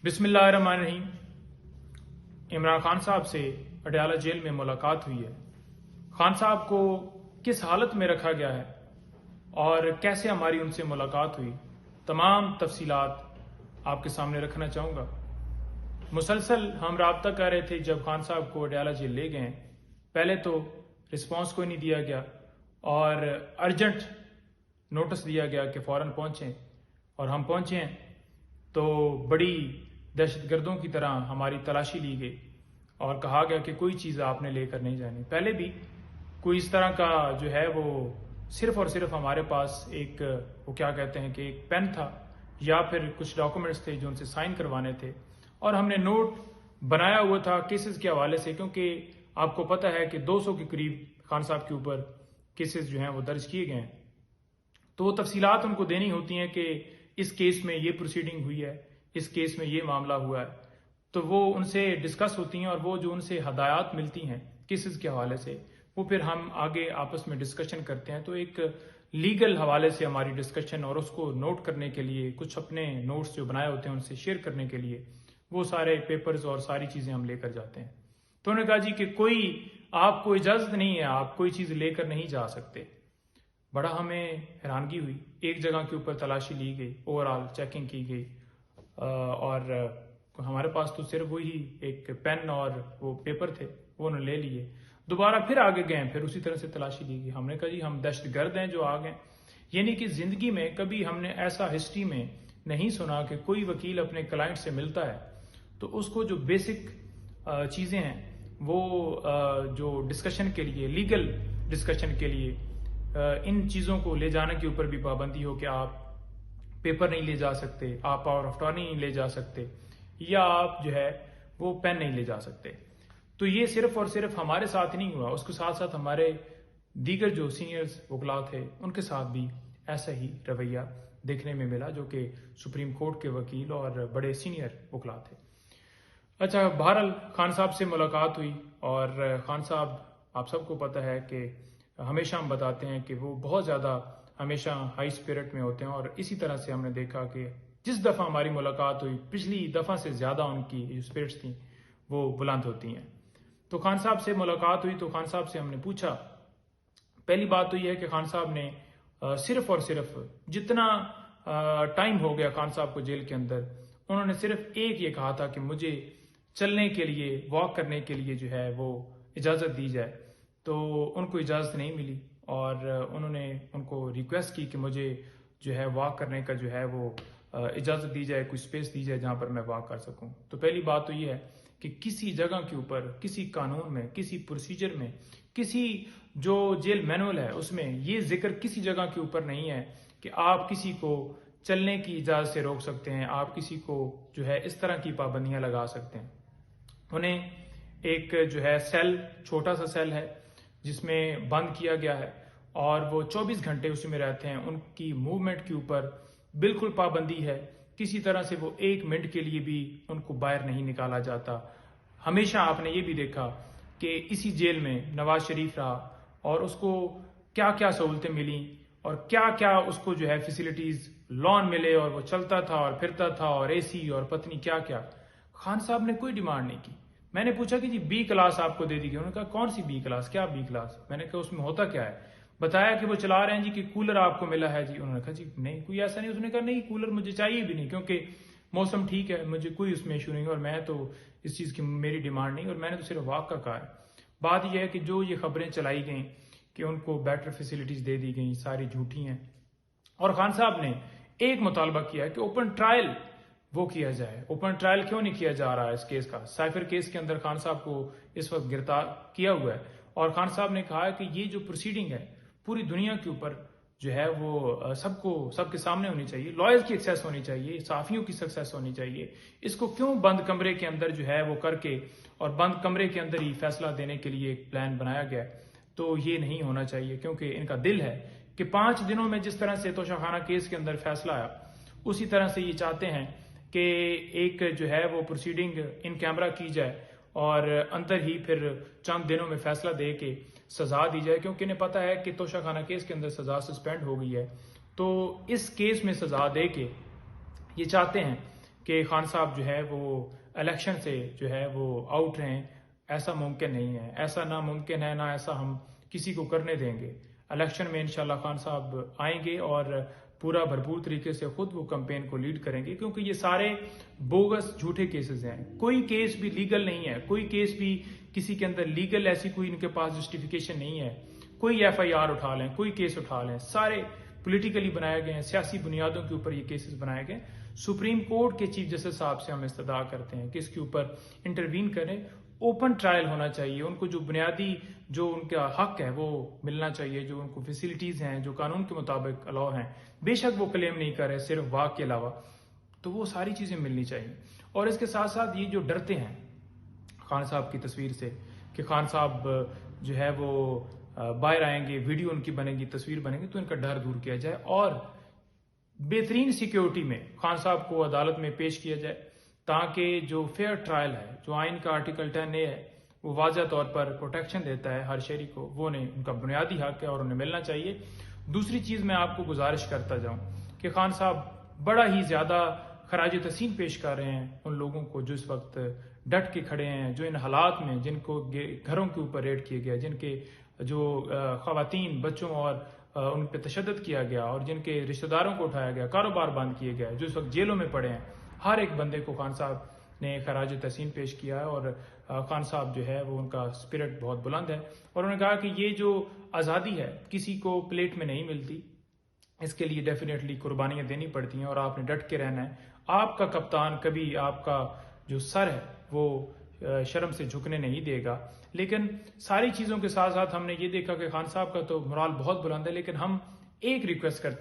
बिस्मिल्लाहिर्रहमानिर्रहीम। इमरान खान साहब से अडयाला जेल में मुलाकात हुई है। खान साहब को किस हालत में रखा गया है और कैसे हमारी उनसे मुलाकात हुई, तमाम तफसीलात आपके सामने रखना चाहूँगा। मुसलसल हम राब्ता कर रहे थे जब खान साहब को अडयाला जेल ले गए। पहले तो रिस्पांस कोई नहीं दिया गया और अर्जेंट नोटिस दिया गया कि फ़ौरन पहुँचें, और हम पहुँचे हैं तो बड़ी दहशतगर्दों की तरह हमारी तलाशी ली गई और कहा गया कि कोई चीज़ आपने लेकर नहीं जानी। पहले भी कोई इस तरह का जो है वो सिर्फ और सिर्फ हमारे पास एक वो क्या कहते हैं कि एक पेन था या फिर कुछ डॉक्यूमेंट्स थे जो उनसे साइन करवाने थे, और हमने नोट बनाया हुआ था केसेस के हवाले से, क्योंकि आपको पता है कि 200 के करीब खान साहब के ऊपर केसेस जो हैं वो दर्ज किए गए हैं। तो वो तफसीलात उनको देनी होती हैं कि इस केस में ये प्रोसीडिंग हुई है, इस केस में ये मामला हुआ है, तो वो उनसे डिस्कस होती हैं और वो जो उनसे हदायत मिलती हैं केसेस के हवाले से वो फिर हम आगे आपस में डिस्कशन करते हैं। तो एक लीगल हवाले से हमारी डिस्कशन और उसको नोट करने के लिए कुछ अपने नोट्स जो बनाए होते हैं उनसे शेयर करने के लिए वो सारे पेपर्स और सारी चीज़ें हम लेकर जाते हैं। तो उन्होंने कहा जी कि कोई आपको इजाज़त नहीं है, आप कोई चीज़ लेकर नहीं जा सकते। बड़ा हमें हैरानगी हुई। एक जगह के ऊपर तलाशी ली गई, ओवरऑल चेकिंग की गई और हमारे पास तो सिर्फ वही एक पेन और वो पेपर थे, वो उन्होंने ले लिए। दोबारा फिर आगे गए, फिर उसी तरह से तलाशी ली गई। हमने कहा जी हम दहशतगर्द हैं जो आ गए। यानी कि ज़िंदगी में कभी हमने ऐसा हिस्ट्री में नहीं सुना कि कोई वकील अपने क्लाइंट से मिलता है तो उसको जो बेसिक चीज़ें हैं वो जो डिस्कशन के लिए, लीगल डिस्कशन के लिए इन चीज़ों को ले जाने के ऊपर भी पाबंदी हो कि आप पेपर नहीं ले जा सकते, आप पावर ऑफ अटॉर्नी नहीं ले जा सकते, या आप जो है वो पेन नहीं ले जा सकते। तो ये सिर्फ और सिर्फ हमारे साथ नहीं हुआ, उसके साथ साथ हमारे दीगर जो सीनियर्स वकला थे उनके साथ भी ऐसा ही रवैया देखने में मिला, जो कि सुप्रीम कोर्ट के वकील और बड़े सीनियर वकला थे। अच्छा, बहरहाल खान साहब से मुलाकात हुई और खान साहब, आप सबको पता है कि हमेशा हम बताते हैं कि वो बहुत ज़्यादा हमेशा हाई स्पिरिट में होते हैं, और इसी तरह से हमने देखा कि जिस दफ़ा हमारी मुलाकात हुई पिछली दफ़ा से ज़्यादा उनकी जो स्पिरिट्स थी वो बुलंद होती हैं। तो खान साहब से मुलाकात हुई तो खान साहब से हमने पूछा, पहली बात तो ये है कि खान साहब ने सिर्फ और सिर्फ जितना टाइम हो गया खान साहब को जेल के अंदर, उन्होंने सिर्फ एक ये कहा था कि मुझे चलने के लिए, वॉक करने के लिए जो है वो इजाज़त दी जाए। तो उनको इजाज़त नहीं मिली और उन्होंने उनको रिक्वेस्ट की कि मुझे जो है वॉक करने का जो है वो इजाज़त दी जाए, कोई स्पेस दी जाए जहाँ पर मैं वॉक कर सकूँ। तो पहली बात तो ये है कि किसी जगह के ऊपर, किसी कानून में, किसी प्रोसीजर में, किसी जो जेल मैनुअल है उसमें ये जिक्र किसी जगह के ऊपर नहीं है कि आप किसी को चलने की इजाज़त से रोक सकते हैं, आप किसी को जो है इस तरह की पाबंदियाँ लगा सकते हैं। उन्हें एक जो है सेल, छोटा सा सेल है जिसमें बंद किया गया है और वो 24 घंटे उसी में रहते हैं। उनकी मूवमेंट के ऊपर बिल्कुल पाबंदी है, किसी तरह से वो 1 मिनट के लिए भी उनको बाहर नहीं निकाला जाता। हमेशा आपने ये भी देखा कि इसी जेल में नवाज शरीफ रहा और उसको क्या क्या सहूलतें मिली और क्या क्या उसको जो है फैसिलिटीज़, लॉन मिले, और वो चलता था और फिरता था और एसी और पत्नी क्या क्या। खान साहब ने कोई डिमांड नहीं की। मैंने पूछा कि जी बी क्लास आपको दे दी गई। उन्होंने कहा कौन सी बी क्लास, क्या बी क्लास? मैंने कहा उसमें होता क्या है? बताया कि वो चला रहे हैं जी कि कूलर आपको मिला है जी। उन्होंने कहा जी नहीं, कोई ऐसा नहीं। उसने कहा नहीं, कूलर मुझे चाहिए भी नहीं क्योंकि मौसम ठीक है, मुझे कोई उसमें इशू नहीं और मैं तो इस चीज़ की मेरी डिमांड नहीं, और मैंने तो सिर्फ वॉक का कहा है। बात यह है कि जो ये खबरें चलाई गई कि उनको बेटर फैसिलिटीज़ दे दी गई, सारी झूठी हैं। और खान साहब ने एक मुतालबा किया है कि ओपन ट्रायल वो किया जाए। ओपन ट्रायल क्यों नहीं किया जा रहा है इस केस का? साइफर केस के अंदर खान साहब को इस वक्त गिरफ्तार किया हुआ है और खान साहब ने कहा है कि ये जो प्रोसीडिंग है पूरी दुनिया के ऊपर जो है वो सबके सामने होनी चाहिए, लॉयर्स की एक्सेस होनी चाहिए, साफियों की सक्सेस होनी चाहिए। इसको क्यों बंद कमरे के अंदर जो है वो करके और बंद कमरे के अंदर ही फैसला देने के लिए एक प्लान बनाया गया? तो ये नहीं होना चाहिए, क्योंकि इनका दिल है कि 5 दिनों में जिस तरह से तोशाखाना केस के अंदर फैसला आया उसी तरह से ये चाहते हैं कि एक जो है वो प्रोसीडिंग इन कैमरा की जाए और अंदर ही फिर चंद दिनों में फैसला दे के सजा दी जाए, क्योंकि इन्हें पता है कि तोशाखाना केस के अंदर सजा सस्पेंड हो गई है। तो इस केस में सजा दे के ये चाहते हैं کہ خان صاحب جو ہے وہ الیکشن سے جو ہے وہ آؤٹ رہیں، ایسا ممکن نہیں ہے، ایسا ناممکن ہے، نہ ایسا ہم کسی کو کرنے دیں گے۔ الیکشن میں انشاءاللہ خان صاحب آئیں گے اور پورا بھرپور طریقے سے خود وہ کمپین کو لیڈ کریں گے، کیونکہ یہ سارے بوگس جھوٹے کیسز ہیں، کوئی کیس بھی لیگل نہیں ہے، کوئی کیس بھی کسی کے اندر لیگل ایسی کوئی ان کے پاس جسٹیفیکیشن نہیں ہے۔ کوئی ایف آئی آر اٹھا لیں، کوئی کیس اٹھا لیں، سارے پولیٹیکلی بنائے گئے ہیں، سیاسی بنیادوں کے اوپر یہ کیسز بنائے گئے۔ سپریم کورٹ کے چیف جسٹس صاحب سے ہم استدعا کرتے ہیں کہ اس کے اوپر انٹروین کریں، اوپن ٹرائل ہونا چاہیے، ان کو جو بنیادی جو ان کا حق ہے وہ ملنا چاہیے، جو ان کو فیسلٹیز ہیں جو قانون کے مطابق الاؤ ہیں، بے شک وہ کلیم نہیں کر رہے صرف واک کے علاوہ، تو وہ ساری چیزیں ملنی چاہیے۔ اور اس کے ساتھ ساتھ یہ جو ڈرتے ہیں خان صاحب کی تصویر سے کہ خان صاحب جو ہے وہ باہر آئیں گے، ویڈیو ان کی بنے گی، تصویر بنے گی، تو ان کا ڈر دور کیا جائے اور بہترین سیکیورٹی میں خان صاحب کو عدالت میں پیش کیا جائے، تاکہ جو فیئر ٹرائل ہے، جو آئین کا آرٹیکل 10A ہے، وہ واضح طور پر پروٹیکشن دیتا ہے ہر شہری کو، وہ ان کا بنیادی حق ہے اور انہیں ملنا چاہیے۔ دوسری چیز میں آپ کو گزارش کرتا جاؤں کہ خان صاحب بڑا ہی زیادہ خراج تحسین پیش کر رہے ہیں ان لوگوں کو جو اس وقت ڈٹ کے کھڑے ہیں، جو ان حالات میں جن کو گھروں کے اوپر ریڈ کیے گئے، جن کے جو خواتین، بچوں اور ان پہ تشدد کیا گیا اور جن کے رشتہ داروں کو اٹھایا گیا، کاروبار بند کیے گئے، جو اس وقت جیلوں میں پڑے ہیں، ہر ایک بندے کو خان صاحب نے خراج تحسین پیش کیا ہے۔ اور خان صاحب جو ہے وہ ان کا اسپرٹ بہت بلند ہے، اور انہوں نے کہا کہ یہ جو آزادی ہے کسی کو پلیٹ میں نہیں ملتی، اس کے لیے ڈیفینیٹلی قربانیاں دینی پڑتی ہیں اور آپ نے ڈٹ کے رہنا ہے۔ آپ کا کپتان کبھی آپ کا جو سر ہے وہ شرم سے جھکنے نہیں دے گا۔ لیکن ساری چیزوں کے ساتھ ساتھ ہم نے یہ دیکھا کہ خان صاحب کا تو مورال بہت بلند ہے، لیکن ہم ایک ریکویسٹ کرتے